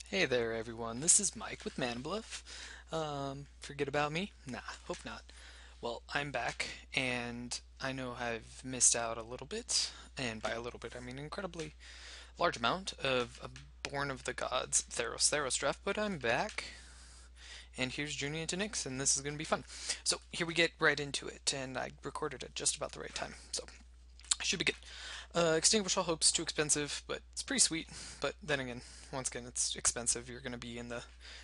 Hey there, everyone. This is Mike with Manbluff. Forget about me? Nah, hope not. Well, I'm back, and I know I've missed out a little bit, and by a little bit, I mean an incredibly large amount of Born of the Gods Theros draft, but I'm back, and here's Junie into Nyx, and this is going to be fun. So here we get right into it, and I recorded at just about the right time, so should be good. Extinguish All Hope's too expensive, but it's pretty sweet. But then again, once again, it's expensive. You're going to be in the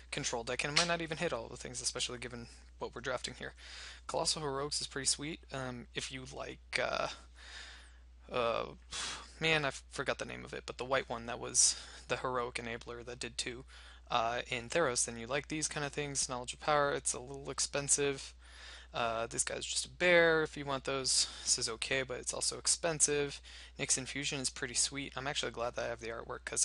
control deck, and it might not even hit all the things, especially given what we're drafting here. Colossal Heroics is pretty sweet. If you like, uh, man, I forgot the name of it, but the white one that was the heroic enabler that did two in Theros, then you like these kind of things. Knowledge of Power, it's a little expensive. This guy's just a bear. If you want those, this is okay, but it's also expensive. Nyx Infusion is pretty sweet. I'm actually glad that I have the artwork because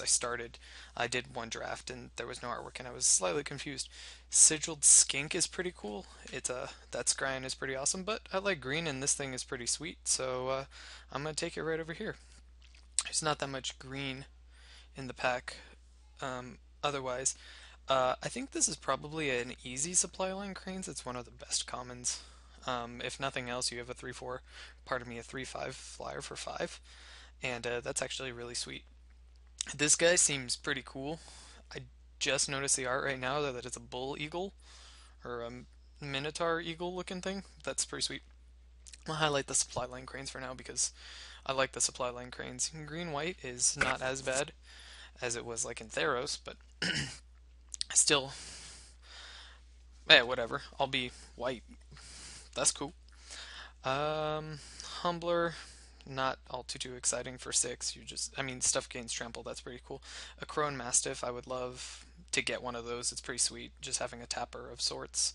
I did one draft and there was no artwork and I was slightly confused. Sigiled Skink is pretty cool. That scryan is pretty awesome, but I like green and this thing is pretty sweet, so I'm gonna take it right over here. There's not that much green in the pack. Otherwise, I think this is probably an easy supply line cranes. It's one of the best commons. If nothing else, you have a 3/4, pardon me, a 3/5 flyer for 5, and that's actually really sweet. This guy seems pretty cool. I just noticed the art right now that it's a bull eagle or a minotaur eagle looking thing. That's pretty sweet. I'll highlight the supply line cranes for now because I like the supply line cranes. Green white is not as bad as it was like in Theros, but still, whatever. I'll be white. That's cool. Humbler, not all too exciting for 6. I mean, stuff gains trample. That's pretty cool. A Crone Mastiff, I would love to get one of those. It's pretty sweet, just having a tapper of sorts.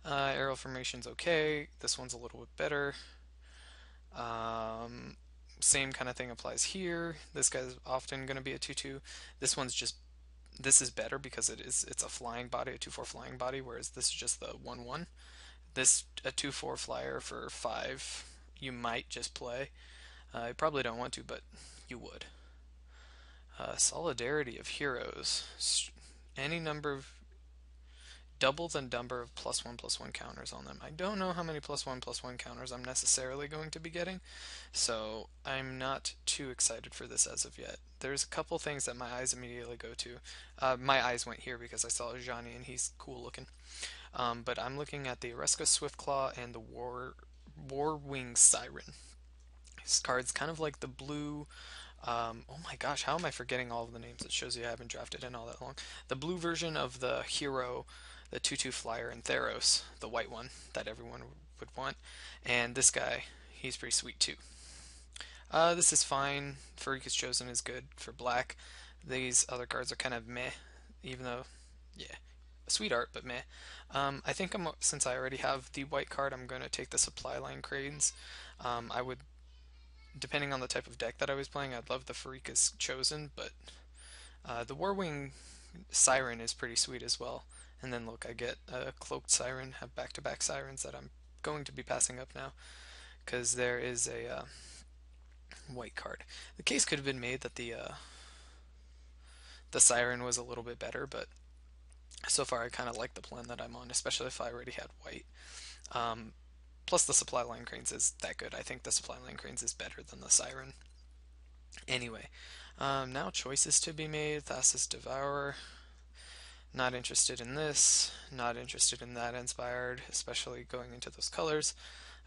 Aerial formation's okay. This one's a little bit better. Um, Same kind of thing applies here. This guy's often going to be a 2/2. This one's just this is better because it's a flying body, a 2/4 flying body, whereas this is just the 1/1. This a 2/4 flyer for 5. You might just play. You probably don't want to, but you would. Solidarity of Heroes. Any number of double the number of +1/+1 counters on them. I don't know how many +1/+1 counters I'm necessarily going to be getting, so I'm not too excited for this as of yet. There's a couple things that my eyes immediately go to. My eyes went here because I saw Johnny and he's cool looking. But I'm looking at the Oresca Swiftclaw and the Warwing Siren. This card's kind of like the blue. Oh my gosh, how am I forgetting all of the names? It shows you I haven't drafted in all that long. The blue version of the hero, the 2/2 flyer in Theros, the white one that everyone would want. And this guy, he's pretty sweet too. This is fine. Farik is chosen is good for black. These other cards are kind of meh, even though, yeah, sweet art, but meh. I think since I already have the white card, I'm going to take the supply line cranes. I would, depending on the type of deck that I was playing, I'd love the Farika's chosen, but the Warwing Siren is pretty sweet as well. And then look, I get a cloaked Siren, have back-to-back Sirens that I'm going to be passing up now because there is a white card. The case could have been made that the Siren was a little bit better, but so far I kind of like the plan that I'm on, especially if I already had white. Um, Plus the supply line cranes is that good. I think the supply line cranes is better than the Siren. Anyway, now choices to be made. Thassa's Devourer. Not interested in this. Not interested in that Inspired, especially going into those colors.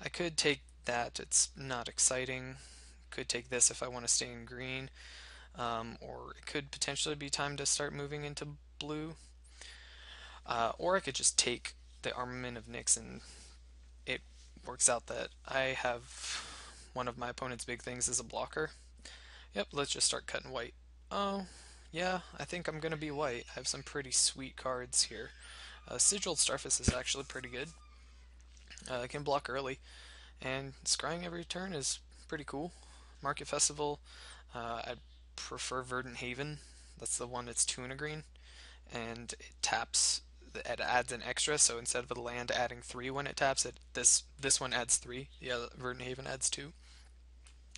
I could take that. It's not exciting. Could take this if I want to stay in green. Or it could potentially be time to start moving into blue. Or I could just take the Armament of Nyx, and it works out that I have one of my opponent's big things is a blocker. Yep, let's just start cutting white. Oh, yeah, I think I'm going to be white. I have some pretty sweet cards here. Sigiled Starface is actually pretty good. I can block early, and scrying every turn is pretty cool. Market Festival, I'd prefer Verdant Haven. That's the one that's 2 and a green, and it taps. It adds an extra, so instead of the land adding 3 when it taps, this one adds 3. Yeah, Verdant Haven adds 2.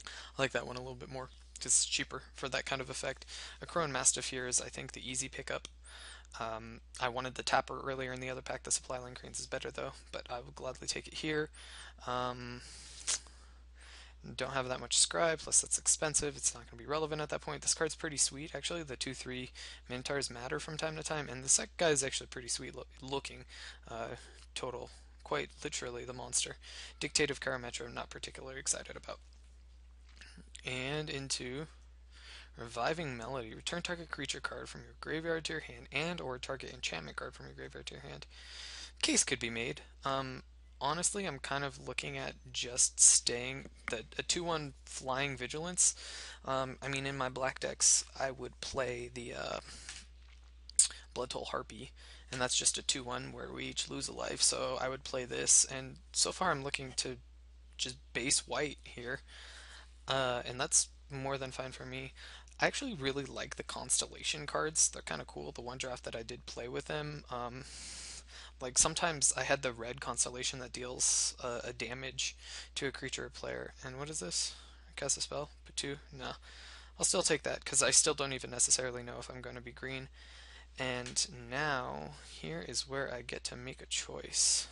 I like that one a little bit more. It's cheaper for that kind of effect. A Crow and Mastiff here is, I think, the easy pickup. I wanted the Tapper earlier in the other pack. The Supply Line Cranes is better though, but I will gladly take it here. Um, don't have that much Scribe, plus that's expensive. It's not going to be relevant at that point. This card's pretty sweet, actually. The 2/3 Minotaurs matter from time to time, and the second guy is actually pretty sweet looking. Total, quite literally the monster. Dictative Karametra, I'm not particularly excited about. And into Reviving Melody. Return target creature card from your graveyard to your hand and or target enchantment card from your graveyard to your hand. Case could be made. Honestly, I'm kind of looking at just staying a 2/1 Flying Vigilance. I mean, in my black decks, I would play the Bloodtoll Harpy, and that's just a 2/1 where we each lose a life. So I would play this, and so far I'm looking to just base white here, and that's more than fine for me. I actually really like the Constellation cards. They're kind of cool. The one draft that I did play with them, like sometimes I had the red Constellation that deals a damage to a creature or player. And what is this? Cast a spell? Put two? No. I'll still take that because I still don't even necessarily know if I'm going to be green. And now here is where I get to make a choice.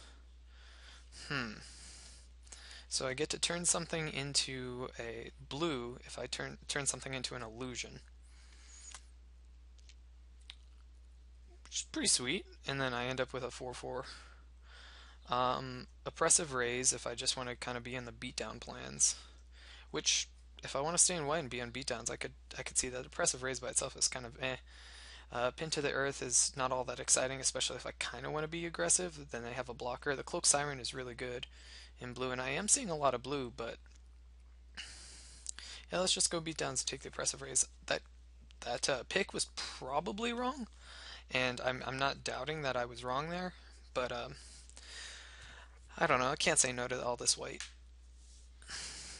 So I get to turn something into a blue if I turn something into an illusion, which is pretty sweet. And then I end up with a 4/4. Oppressive Raise if I just want to kind of be in the beatdown plans, which if I want to stay in white and be on beatdowns, I could see that Oppressive Raise by itself is kind of eh. Pin to the Earth is not all that exciting, especially if I kind of want to be aggressive. Then they have a blocker. The Cloak Siren is really good in blue, and I am seeing a lot of blue, but yeah, let's just go beatdowns and take the Oppressive Raise. That pick was probably wrong, and I'm not doubting that I was wrong there, but I don't know. I can't say no to all this white.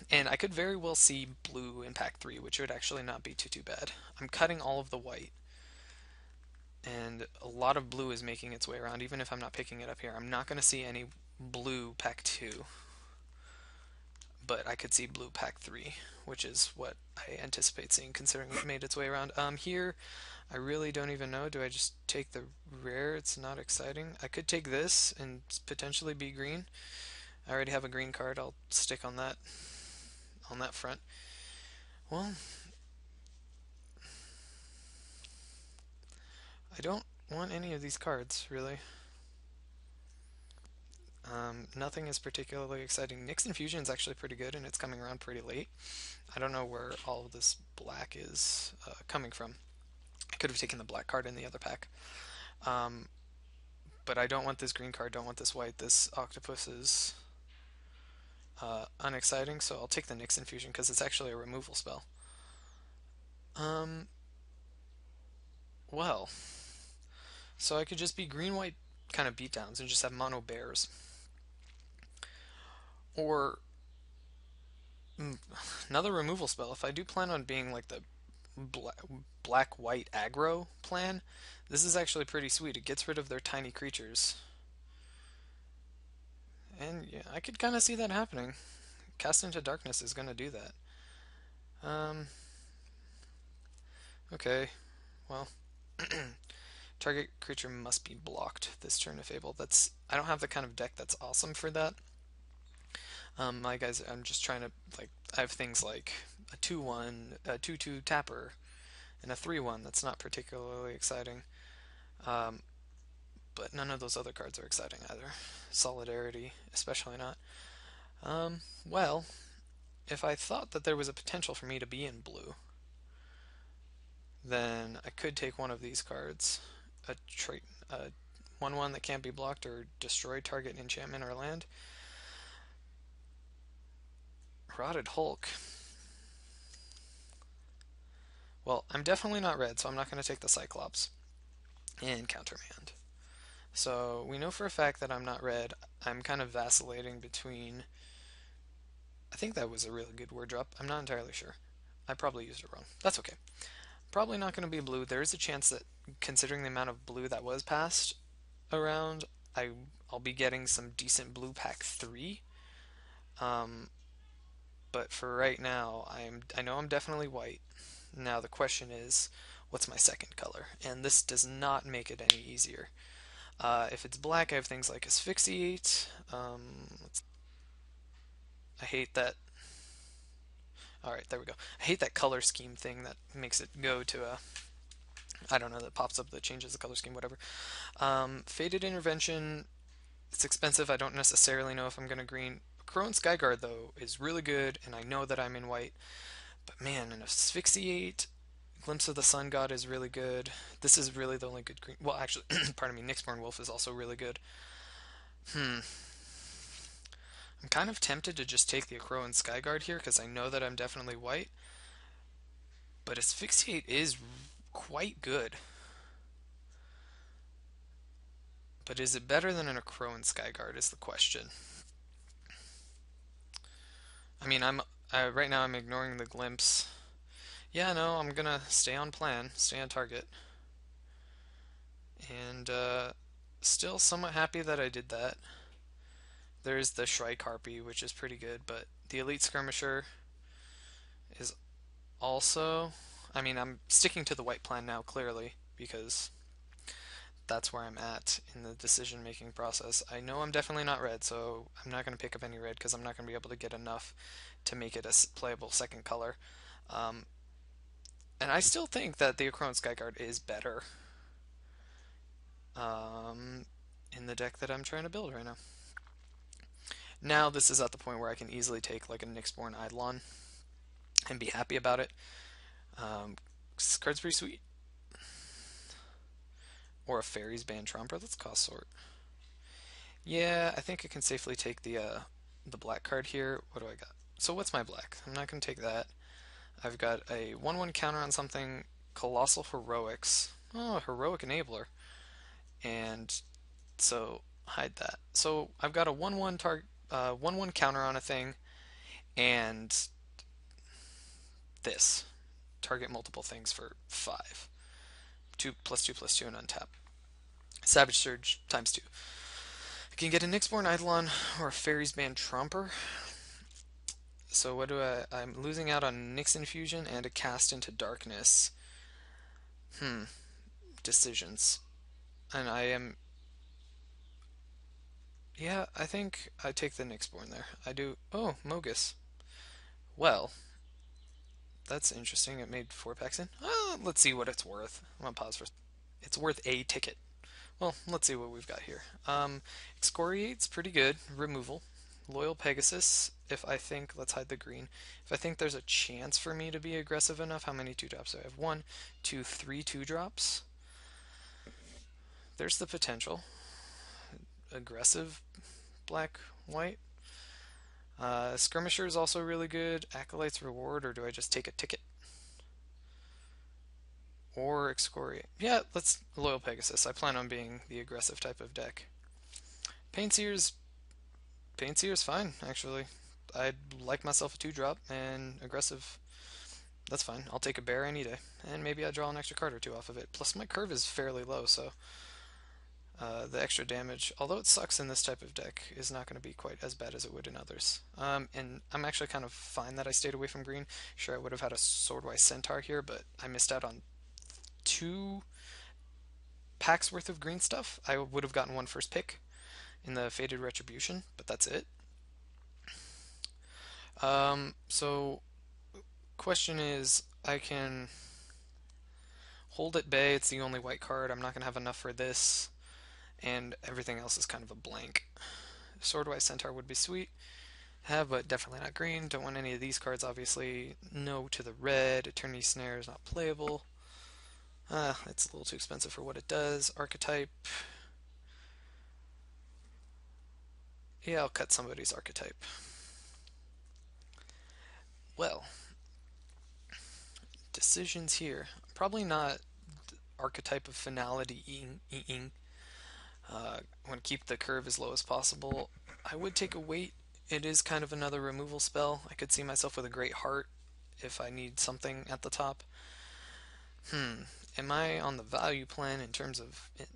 And I could very well see blue in pack 3, which would actually not be too bad. I'm cutting all of the white, and a lot of blue is making its way around, even if I'm not picking it up here. I'm not going to see any blue pack 2, but I could see blue pack 3, which is what I anticipate seeing considering it made its way around. Here, I really don't even know. Do I just take the rare? It's not exciting. I could take this and potentially be green. I already have a green card. I'll stick on that front. Well, I don't want any of these cards, really. Nothing is particularly exciting. Nyx Infusion is actually pretty good, and it's coming around pretty late. I don't know where all of this black is coming from. I could have taken the black card in the other pack. But I don't want this green card, don't want this white. This octopus is unexciting, so I'll take the Nyx Infusion because it's actually a removal spell. Um, well, so I could just be green-white kind of beatdowns and just have mono bears. Or another removal spell. If I do plan on being like the black-white aggro plan, this is actually pretty sweet. It gets rid of their tiny creatures. And yeah, I could kind of see that happening. Cast into Darkness is going to do that. Okay, well, target creature must be blocked this turn if able. I don't have the kind of deck that's awesome for that. My guys, I'm just trying to I have things like a 2/1, a 2/2 Tapper, and a 3/1 that's not particularly exciting. Um, but none of those other cards are exciting either. Solidarity, especially not. Well, if I thought that there was a potential for me to be in blue, then I could take one of these cards, a trait, a 1/1 that can't be blocked or destroy target enchantment or land. Rotted Hulk. Well, I'm definitely not red, so I'm not going to take the Cyclops and countermand. So we know for a fact that I'm not red. I'm kind of vacillating between. I think that was a really good word drop. I'm not entirely sure. I probably used it wrong. That's okay. Probably not going to be blue. There is a chance that, considering the amount of blue that was passed around, I'll be getting some decent blue pack 3. but for right now, I know I'm definitely white. Now the question is, what's my second color? And this does not make it any easier. If it's black, I have things like asphyxiate. I hate that. All right, there we go. I hate that color scheme thing that makes it go to a, I don't know, that pops up that changes the color scheme, whatever. Faded intervention. It's expensive. I don't necessarily know if I'm gonna green. Crone Skyguard though is really good, and I know that I'm in white. But man, an asphyxiate. Glimpse of the Sun God is really good. This is really the only good green. Well, actually, pardon me. Nyxborn Wolf is also really good. Hmm. I'm kind of tempted to just take the Crow and Skyguard here because I know that I'm definitely white. But Asphyxiate is quite good. But is it better than an Crow and Skyguard is the question. I mean, right now I'm ignoring the glimpse. Yeah, no, I'm gonna stay on plan, stay on target, and still somewhat happy that I did that. There's the Shrike which is pretty good, but the Elite Skirmisher is also. I mean, I'm sticking to the white plan now, clearly, because that's where I'm at in the decision making process. I know I'm definitely not red, so I'm not going to pick up any red because I'm not going to be able to get enough to make it a playable second color. Um, and I still think that the Akron Skyguard is better um, in the deck that I'm trying to build right now. Now this is at the point where I can easily take like a Nyxborn Eidolon and be happy about it. This card's pretty sweet. Or a Fairies Band Tromper. Let's cost sort. Yeah, I think I can safely take the black card here. What do I got? So what's my black? I'm not going to take that. I've got a 1/1 counter on something. Colossal Heroics. Oh, Heroic Enabler. And so hide that. So I've got a 1/1 counter on a thing, and this target multiple things for 5. 2+2+2 and untap. Savage Surge times 2. I can get a Nyxborn Eidolon or a Fairies Band Tromper. So what do I'm losing out on Nyx Infusion and a Cast into Darkness. Decisions. And I am. Yeah, I think I take the Nyxborn there. I do. Oh, Mogus. Well, that's interesting. It made 4 packs in. Let's see what it's worth. I'm gonna pause for. It's worth a ticket. Well, let's see what we've got here. Excoriate's pretty good. Removal. Loyal Pegasus. If I think, let's hide the green. If I think there's a chance for me to be aggressive enough, how many 2-drops do I have? 1, 2, 3 2-drops. There's the potential. Aggressive black, white. Skirmisher is also really good. Acolyte's Reward, or do I just take a ticket? Or Excoriate. Yeah, let's Loyal Pegasus. I plan on being the aggressive type of deck. Paintseer's fine, actually. I'd like myself a 2-drop and aggressive. That's fine. I'll take a bear any day. And maybe I draw an extra card or two off of it. Plus my curve is fairly low, so the extra damage, although it sucks in this type of deck, is not going to be quite as bad as it would in others. And I'm actually kind of fine that I stayed away from green. Sure, I would have had a Swordwise Centaur here, but I missed out on 2 packs worth of green stuff. I would have gotten one first pick in the Faded Retribution, but that's it. So question is, I can hold at bay. It's the only white card. I'm not going to have enough for this, and everything else is kind of a blank. Swordwise Centaur would be sweet. Have, but definitely not green. Don't want any of these cards, obviously. No to the red. Eternity Snare is not playable. It's a little too expensive for what it does. Archetype. Yeah, I'll cut somebody's archetype. Well, decisions here. Probably not archetype of finality ing. I want to keep the curve as low as possible. I would take a wait. It is kind of another removal spell. I could see myself with a Great Heart if I need something at the top. Am I on the value plan in terms of it?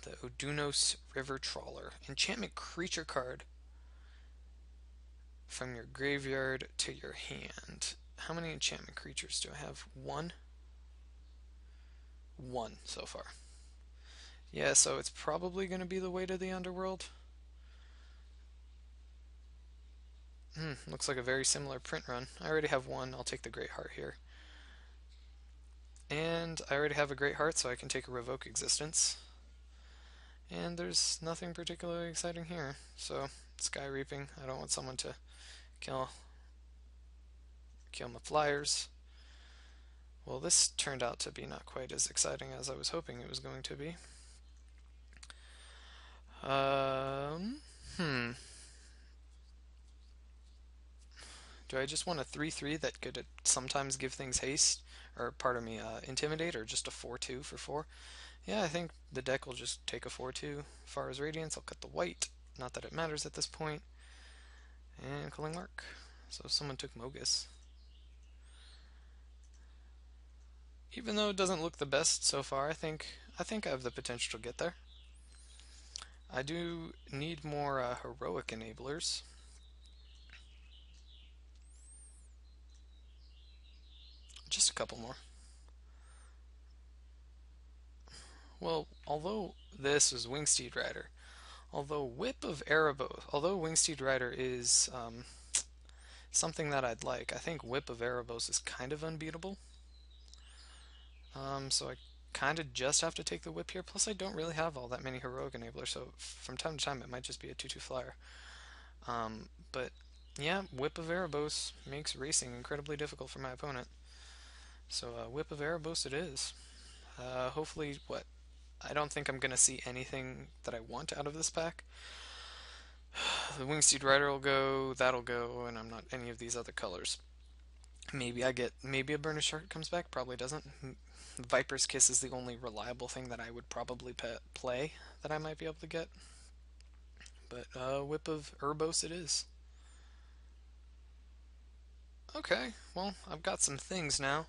The Odunos River Trawler. Enchantment creature card from your graveyard to your hand. How many enchantment creatures do I have? One? One so far. Yeah, so it's probably going to be the way to the underworld. Looks like a very similar print run. I already have one. I'll take the Great Heart here. And I already have a Great Heart, so I can take a Revoke Existence. And there's nothing particularly exciting here. So, Sky Reaping. I don't want someone to kill my flyers. Well, this turned out to be not quite as exciting as I was hoping it was going to be. Um, hmm. Do I just want a 3/3 that could sometimes give things haste? Or, pardon me, intimidate, or just a 4/2 for 4? Yeah, I think the deck will just take a 4/2. Fara's Radiance, I'll cut the white. Not that it matters at this point. And Culling Mark. So someone took Mogus. Even though it doesn't look the best so far, I think I have the potential to get there. I do need more heroic enablers. Just a couple more. Well, although this is Wingsteed Rider, although Wingsteed Rider is something that I'd like, I think Whip of Erebos is kind of unbeatable. So I kind of just have to take the whip here. Plus, I don't really have all that many heroic enablers, so from time to time it might just be a 2/2 flyer. But yeah, Whip of Erebos makes racing incredibly difficult for my opponent. So Whip of Erebos it is. Hopefully, what? I don't think I'm going to see anything that I want out of this pack. The Wingsteed Rider will go, that'll go, and I'm not any of these other colors. Maybe a Burnished Heart comes back, probably doesn't. Viper's Kiss is the only reliable thing that I would probably play that I might be able to get. But Whip of Erebos it is. Okay, well, I've got some things now.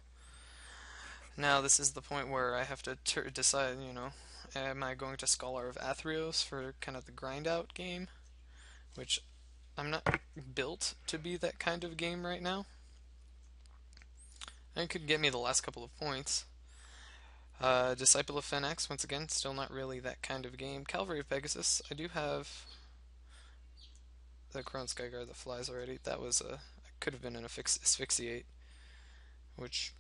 Now this is the point where I have to decide, am I going to Scholar of Athreos for kind of the grind out game? Which I'm not built to be that kind of game right now. It could get me the last couple of points. Disciple of Phoenix, once again, still not really that kind of game. Cavalry of Pegasus, I do have the Crone Skyguard that flies already. That was could have been an asphyxiate, which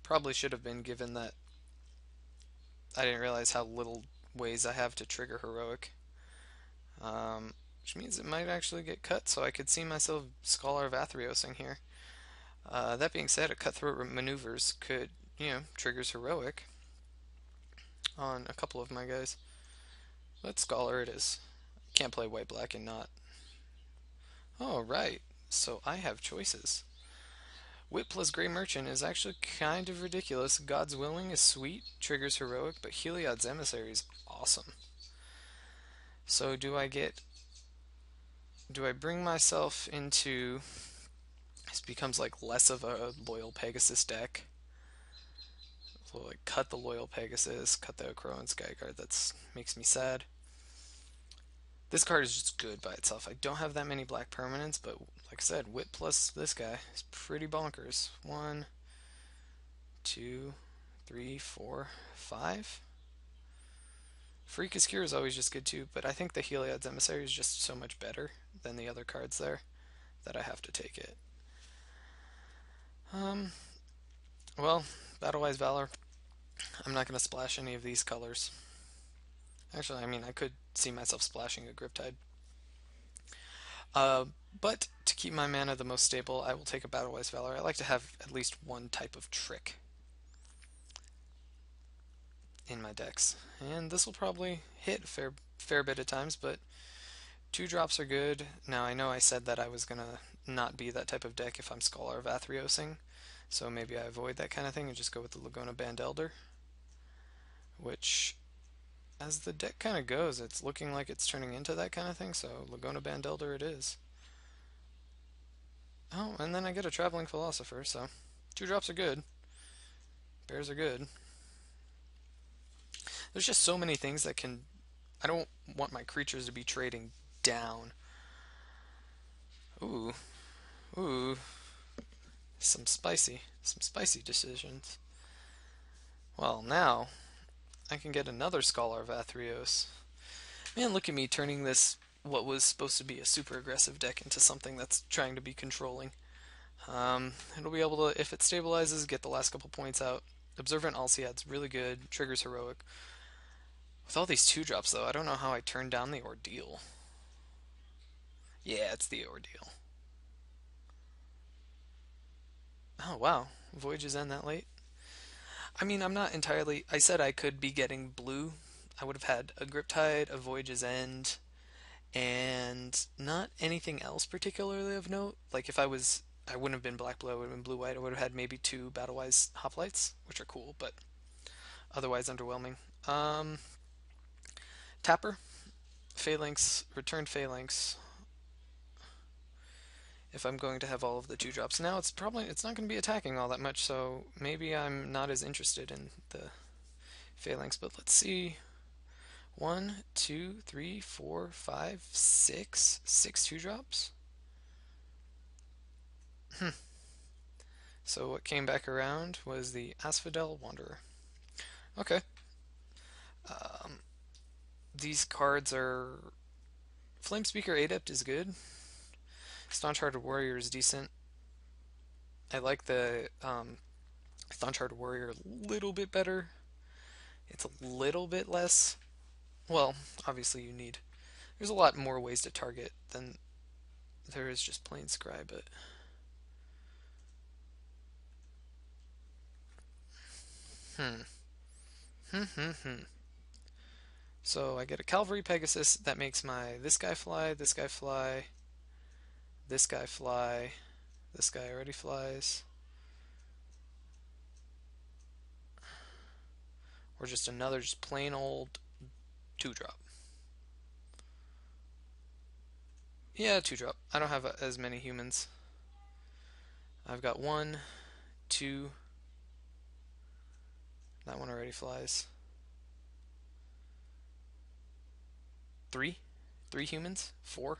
probably should have been given that I didn't realize how little ways I have to trigger heroic. Which means it might actually get cut, so I could see myself Scholar of Athreosing here. That being said, a Cutthroat Maneuvers could, triggers heroic on a couple of my guys. But Scholar it is. Can't play white, black, and not. Oh, right. So I have choices. Whip plus Grey Merchant is actually kind of ridiculous. God's Willing is sweet, triggers heroic, but Heliod's Emissary is awesome. So do I bring myself into, this becomes like less of a Loyal Pegasus deck. So like cut the Loyal Pegasus, cut the Crone Skyguard, that makes me sad. This card is just good by itself. I don't have that many black permanents, but like I said, Whip plus this guy is pretty bonkers. 1, 2, 3, 4, 5. Freakish Cure is always just good too, but I think the Heliod's Emissary is just so much better than the other cards there that I have to take it. Well, Battlewise Valor. I'm not going to splash any of these colors. Actually, I could see myself splashing a Griptide. But to keep my mana the most stable, I will take a Battlewise Valor. I like to have at least one type of trick in my decks. And this will probably hit a fair bit of times, but 2 drops are good. Now, I know I said that I was going to not be that type of deck if I'm Scholar of Athreosing, so maybe I avoid that kind of thing and just go with the Laguna Band Elder, which, as the deck kind of goes, it's looking like it's turning into that kind of thing, so Laguna Band Elder it is. Oh, and then I get a Traveling Philosopher, so 2 drops are good. Bears are good. There's just so many things that can... I don't want my creatures to be trading down. Ooh, ooh, some spicy decisions. Well, now I can get another Scholar of Athreos. Man, look at me turning this what was supposed to be a super aggressive deck into something that's trying to be controlling. It'll be able to, if it stabilizes, get the last couple points out. Observant Alciad's really good. Triggers heroic. With all these two drops, though, I don't know how I turned down the ordeal. Yeah, it's the ordeal. Oh, wow. Voyages end that late? I mean, I'm not entirely. I said I could be getting blue. I would have had a Griptide, a Voyage's End, and not anything else particularly of note. Like if I was, I wouldn't have been black blue. I would have been blue white. I would have had maybe two Battlewise Hoplites, which are cool, but otherwise underwhelming. Um, Tapper, Phalanx, returned Phalanx. If I'm going to have all of the two drops now, it's not going to be attacking all that much. So maybe I'm not as interested in the Phalanx. But let's see. One, two, three, four, five, six two drops. So what came back around was the Asphodel Wanderer. Okay. Um, these cards are Flamespeaker Adept is good. Staunch-Hearted Warrior is decent. I like the Staunch-Hearted Warrior a little bit better. It's a little bit less. Well, obviously you need. There's a lot more ways to target than there is just plain Scry, but hmm. So I get a Cavalry Pegasus that makes my this guy fly, this guy fly, this guy fly, this guy already flies, or just another just plain old two drop. Yeah, two drop. I don't have as many humans. I've got one, two. That one already flies. Three, three humans, four,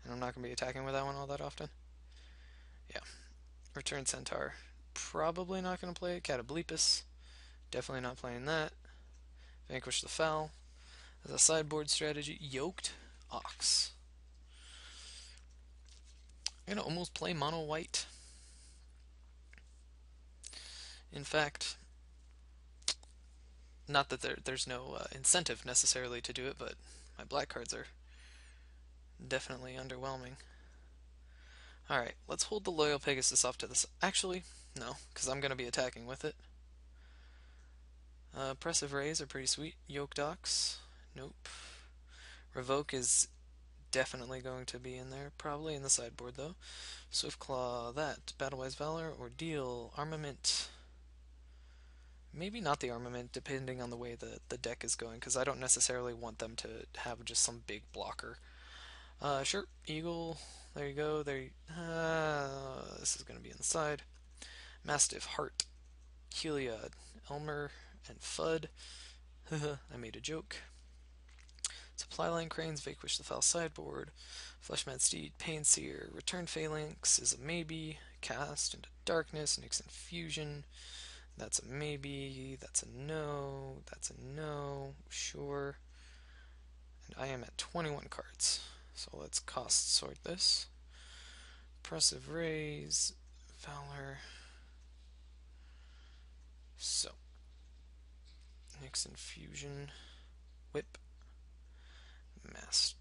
and I'm not gonna be attacking with that one all that often. Yeah, Return Centaur. Probably not gonna play Catoblepus. Definitely not playing that. Vanquish the Foul. As a sideboard strategy, Yoked Ox. I'm gonna almost play mono white. In fact, not that there's no incentive necessarily to do it, but my black cards are definitely underwhelming. Alright, let's hold the Loyal Pegasus off to this. Actually, no, because I'm going to be attacking with it. Oppressive Rays are pretty sweet. Yoke Docs, nope. Revoke is definitely going to be in there, probably in the sideboard though. Swift Claw, that. Battlewise Valor, Ordeal, Armament. Maybe not the Armament, depending on the way the deck is going, because I don't necessarily want them to have just some big blocker. Sure, Eagle, there you go. This is going to be inside. Mastiff, Heart, Heliod, Elmer, and Fudd. I made a joke. Supply Line Cranes, Vanquish the Foul sideboard. Fleshmad Steed, Painseer, Return Phalanx is a maybe. Cast into Darkness, Nixon Fusion. That's a maybe. That's a no. That's a no. Sure. And I am at 21 cards. So let's cost sort this. Oppressive Rays, Valor. So, Nixon Fusion, Whip, Mass.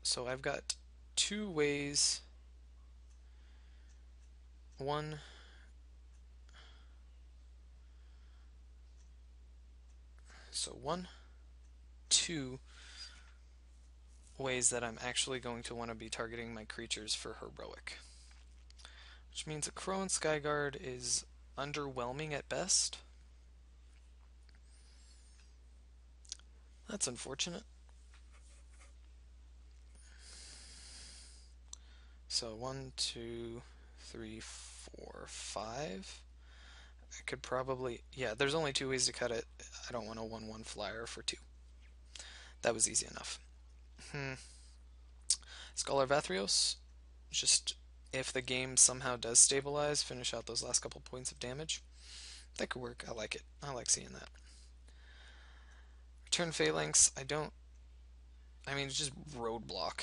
So I've got two ways. One. So one, two ways that I'm actually going to want to be targeting my creatures for heroic. Which means a Crow and Skyguard is underwhelming at best. That's unfortunate. So 1, 2, 3, 4, 5. I could probably, yeah, there's only two ways to cut it. I don't want a 1/1 flyer for 2. That was easy enough. Scholar of Athreos. Just if the game somehow does stabilize, finish out those last couple points of damage. That could work. I like it. I like seeing that. Return Phalanx, I don't. I mean, it's just roadblock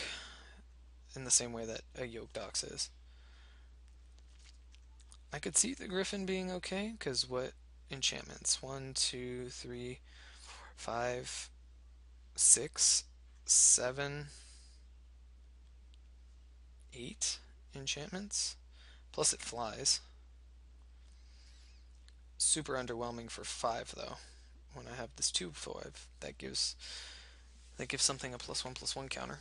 in the same way that a Yoke Dox is. I could see the Griffin being okay, because what enchantments? One, two, three, five, six, seven, eight enchantments. Plus it flies. Super underwhelming for five though. When I have this 2/5, that gives something a +1/+1 counter.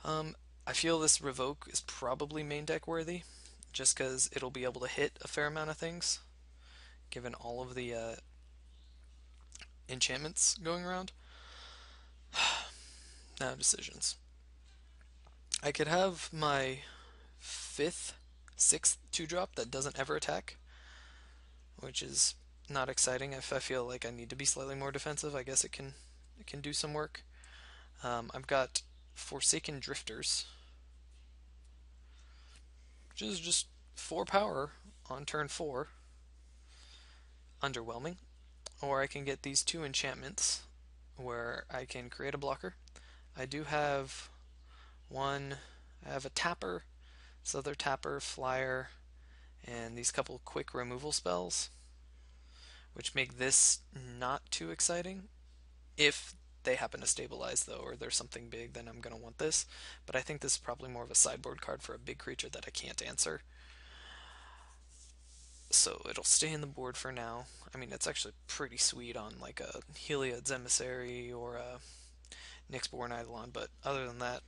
Um, I feel this revoke is probably main deck worthy, just because it'll be able to hit a fair amount of things, given all of the enchantments going around. Now decisions. I could have my fifth, sixth 2-drop that doesn't ever attack, which is not exciting. If I feel like I need to be slightly more defensive, I guess it can do some work. I've got Forsaken Drifters, which is just 4 power on turn 4. Underwhelming. Or I can get these 2 enchantments where I can create a blocker. I do have one, I have a tapper, this other tapper, flyer, and these couple quick removal spells, which make this not too exciting. If they happen to stabilize though, or there's something big, then I'm going to want this. But I think this is probably more of a sideboard card for a big creature that I can't answer. So it'll stay in the board for now. I mean, it's actually pretty sweet on like a Heliod's Emissary or a Nyxborn Eidolon, but other than that,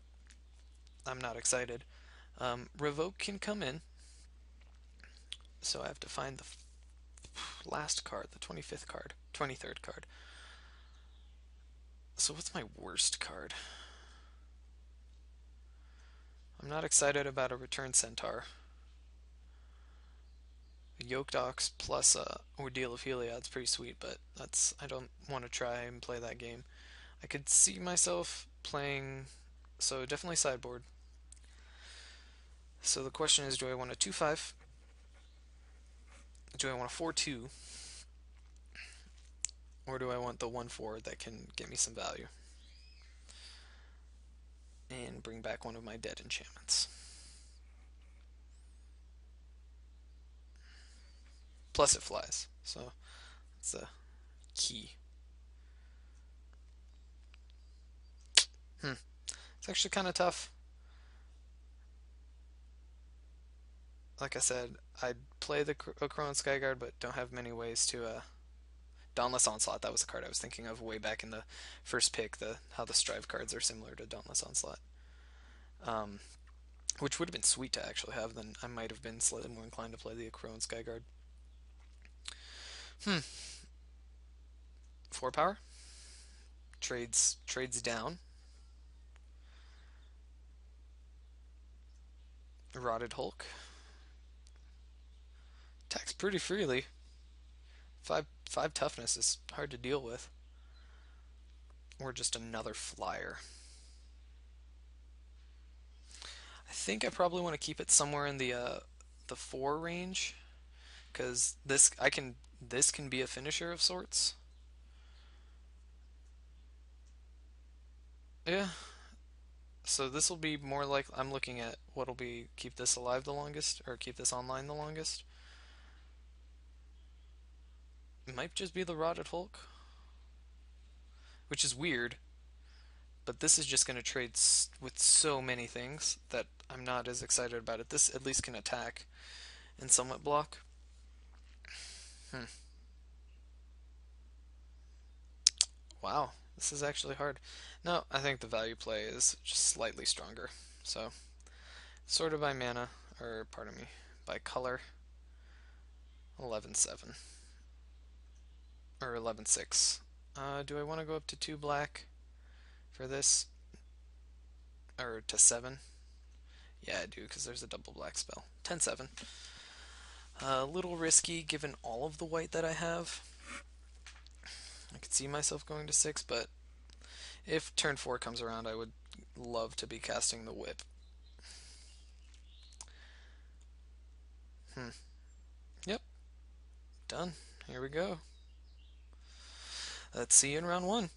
I'm not excited. Revoke can come in, so I have to find the last card, the 25th card, 23rd card. So what's my worst card? I'm not excited about a Return Centaur. A Yoke Dox plus a Ordeal of Heliod's pretty sweet, but I don't want to try and play that game. I could see myself playing, so definitely sideboard. So the question is, do I want a 2/5? Do I want a 4/2? Or do I want the 1/4 that can get me some value? And bring back one of my dead enchantments. Plus it flies, so it's a key. It's actually kind of tough. Like I said, I'd play the Crowan Skyguard, but don't have many ways to. Dauntless Onslaught, that was the card I was thinking of way back in the first pick, how the Strive cards are similar to Dauntless Onslaught. Um, which would have been sweet to actually have, then I might have been slightly more inclined to play the Crowan Skyguard. 4 power. Trades down. Rotted Hulk. Attacks pretty freely. Five toughness is hard to deal with. Or just another flyer. I think I probably want to keep it somewhere in the 4 range, because this can be a finisher of sorts. Yeah. So this will be more like, I'm looking at what'll be keep this alive the longest, or keep this online the longest. It might just be the Rotted Hulk, which is weird, but this is just going to trade with so many things that I'm not as excited about it. This at least can attack and somewhat block. Hmm. Wow, this is actually hard. No, I think the value play is just slightly stronger. So, sorted by mana, or pardon me, by color, 11/7 or 11/6. Do I want to go up to 2 black for this, or to 7? Yeah, I do, because there's a double black spell. 10/7. A little risky given all of the white that I have. I could see myself going to 6, but if turn 4 comes around, I would love to be casting the whip. Hmm. Yep, done. Here we go. Let's see you in round one.